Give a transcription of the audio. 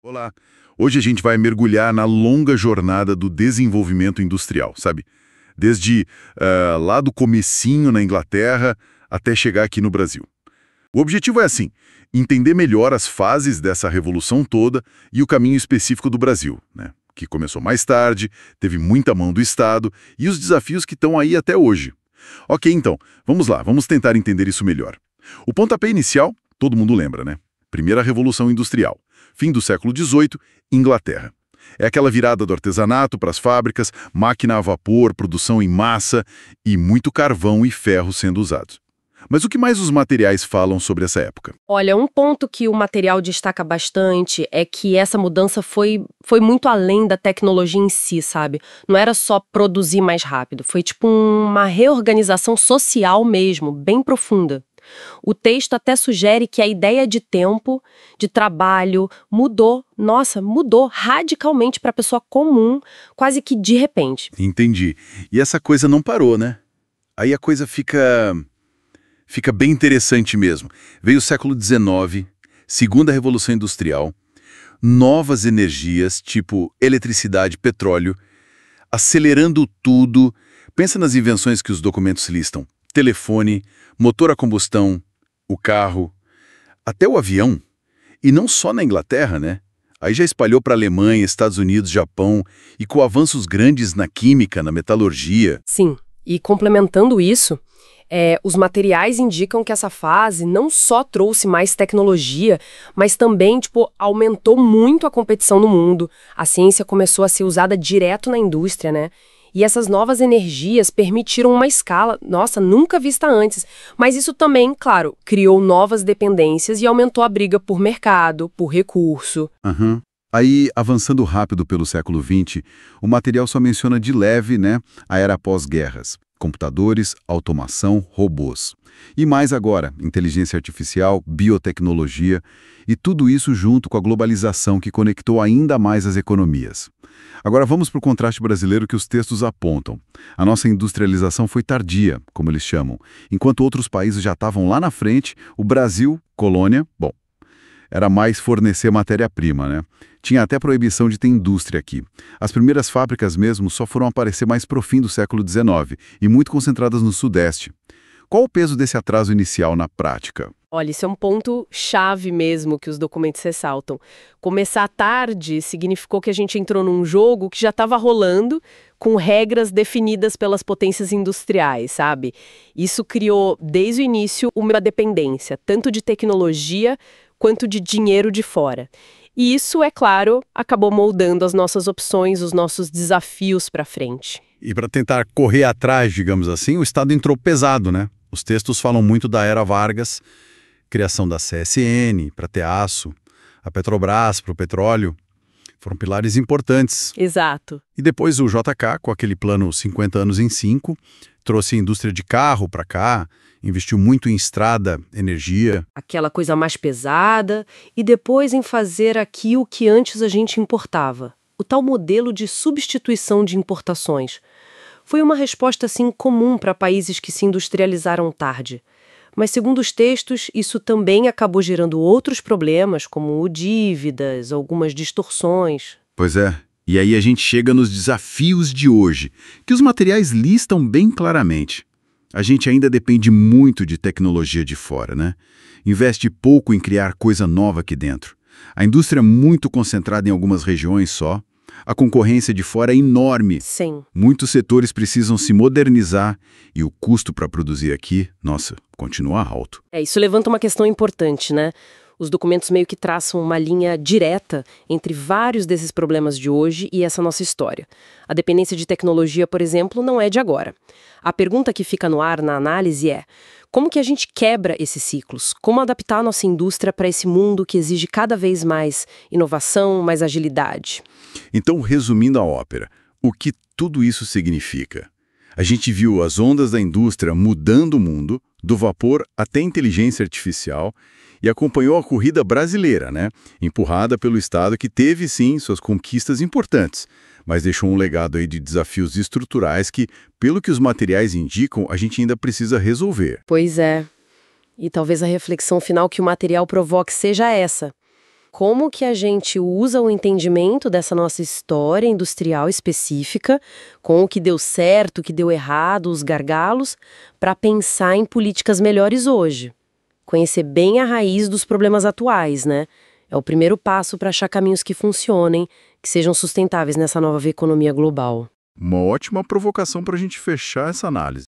Olá! Hoje a gente vai mergulhar na longa jornada do desenvolvimento industrial, sabe? Desde lá do comecinho na Inglaterra até chegar aqui no Brasil. O objetivo é assim, entender melhor as fases dessa revolução toda e o caminho específico do Brasil, né? Que começou mais tarde, teve muita mão do Estado e os desafios que estão aí até hoje. Ok, então, vamos lá, vamos tentar entender isso melhor. O pontapé inicial, todo mundo lembra, né? Primeira Revolução Industrial. Fim do século XVIII, Inglaterra. É aquela virada do artesanato para as fábricas, máquina a vapor, produção em massa e muito carvão e ferro sendo usados. Mas o que mais os materiais falam sobre essa época? Olha, um ponto que o material destaca bastante é que essa mudança foi muito além da tecnologia em si, sabe? Não era só produzir mais rápido, foi tipo uma reorganização social mesmo, bem profunda. O texto até sugere que a ideia de tempo, de trabalho, mudou radicalmente para a pessoa comum, quase que de repente. Entendi. E essa coisa não parou, né? Aí a coisa fica bem interessante mesmo. Veio o século XIX, segunda Revolução Industrial, novas energias, tipo eletricidade, petróleo, acelerando tudo. Pensa nas invenções que os documentos listam. Telefone, motor a combustão, o carro, até o avião. E não só na Inglaterra, né? Aí já espalhou para a Alemanha, Estados Unidos, Japão, e com avanços grandes na química, na metalurgia. Sim, e complementando isso, os materiais indicam que essa fase não só trouxe mais tecnologia, mas também, aumentou muito a competição no mundo. A ciência começou a ser usada direto na indústria, né? E essas novas energias permitiram uma escala, nunca vista antes. Mas isso também, claro, criou novas dependências e aumentou a briga por mercado, por recurso. Uhum. Aí, avançando rápido pelo século XX, o material só menciona de leve, né, a era pós-guerras. Computadores, automação, robôs. E mais agora, inteligência artificial, biotecnologia e tudo isso junto com a globalização que conectou ainda mais as economias. Agora vamos para o contraste brasileiro que os textos apontam. A nossa industrialização foi tardia, como eles chamam. Enquanto outros países já estavam lá na frente, o Brasil, colônia, era mais fornecer matéria-prima, né? Tinha até proibição de ter indústria aqui. As primeiras fábricas mesmo só foram aparecer mais pro fim do século XIX e muito concentradas no Sudeste. Qual o peso desse atraso inicial na prática? Olha, isso é um ponto chave mesmo que os documentos ressaltam. Começar tarde significou que a gente entrou num jogo que já estava rolando, com regras definidas pelas potências industriais, sabe? Isso criou, desde o início, uma dependência, tanto de tecnologia quanto de dinheiro de fora. E isso, é claro, acabou moldando as nossas opções, os nossos desafios para frente. E para tentar correr atrás, digamos assim, o Estado entrou pesado, né? Os textos falam muito da era Vargas, criação da CSN para ter aço, a Petrobras para o petróleo. Foram pilares importantes. Exato. E depois o JK, com aquele plano 50 anos em 5, trouxe a indústria de carro para cá, investiu muito em estrada, energia. Aquela coisa mais pesada, e depois em fazer aqui o que antes a gente importava. O tal modelo de substituição de importações. Foi uma resposta, assim, comum para países que se industrializaram tarde. Mas, segundo os textos, isso também acabou gerando outros problemas, como dívidas, algumas distorções. Pois é. E aí a gente chega nos desafios de hoje, que os materiais listam bem claramente. A gente ainda depende muito de tecnologia de fora, né? Investe pouco em criar coisa nova aqui dentro. A indústria é muito concentrada em algumas regiões só. A concorrência de fora é enorme. Sim. Muitos setores precisam se modernizar e o custo para produzir aqui, continua alto. Isso levanta uma questão importante, né? Os documentos meio que traçam uma linha direta entre vários desses problemas de hoje e essa nossa história. A dependência de tecnologia, por exemplo, não é de agora. A pergunta que fica no ar na análise é: como que a gente quebra esses ciclos? Como adaptar a nossa indústria para esse mundo que exige cada vez mais inovação, mais agilidade? Então, resumindo a ópera, o que tudo isso significa? A gente viu as ondas da indústria mudando o mundo, do vapor até a inteligência artificial, e acompanhou a corrida brasileira, né? Empurrada pelo Estado que teve, sim, suas conquistas importantes, mas deixou um legado aí de desafios estruturais que, pelo que os materiais indicam, a gente ainda precisa resolver. Pois é. E talvez a reflexão final que o material provoque seja essa. Como que a gente usa o entendimento dessa nossa história industrial específica, com o que deu certo, o que deu errado, os gargalos, para pensar em políticas melhores hoje. Conhecer bem a raiz dos problemas atuais, né? É o primeiro passo para achar caminhos que funcionem, que sejam sustentáveis nessa nova economia global. Uma ótima provocação para a gente fechar essa análise.